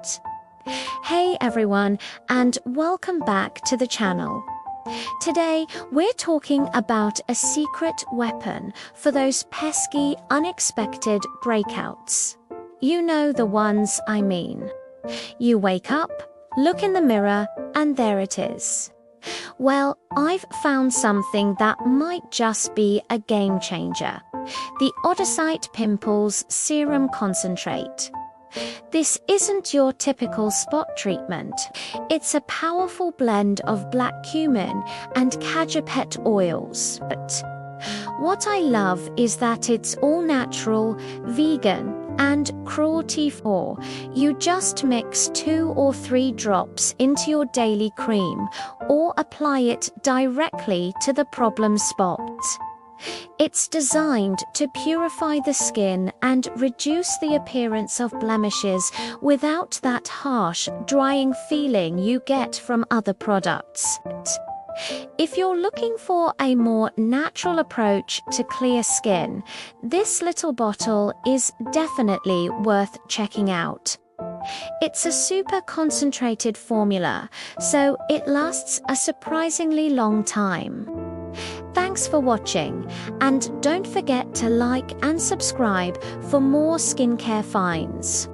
it. Hey everyone, and welcome back to the channel. Today, we're talking about a secret weapon for those pesky, unexpected breakouts. You know the ones I mean. You wake up, look in the mirror, and there it is. Well, I've found something that might just be a game changer. The Odacité Pimples Serum Concentrate. This isn't your typical spot treatment. It's a powerful blend of black cumin and cajepet oils. But what I love is that it's all natural, vegan, and cruelty-free. You just mix 2 or 3 drops into your daily cream or apply it directly to the problem spot. It's designed to purify the skin and reduce the appearance of blemishes without that harsh, drying feeling you get from other products. If you're looking for a more natural approach to clear skin, this little bottle is definitely worth checking out. It's a super concentrated formula, so it lasts a surprisingly long time. Thanks for watching, and don't forget to like and subscribe for more skincare finds.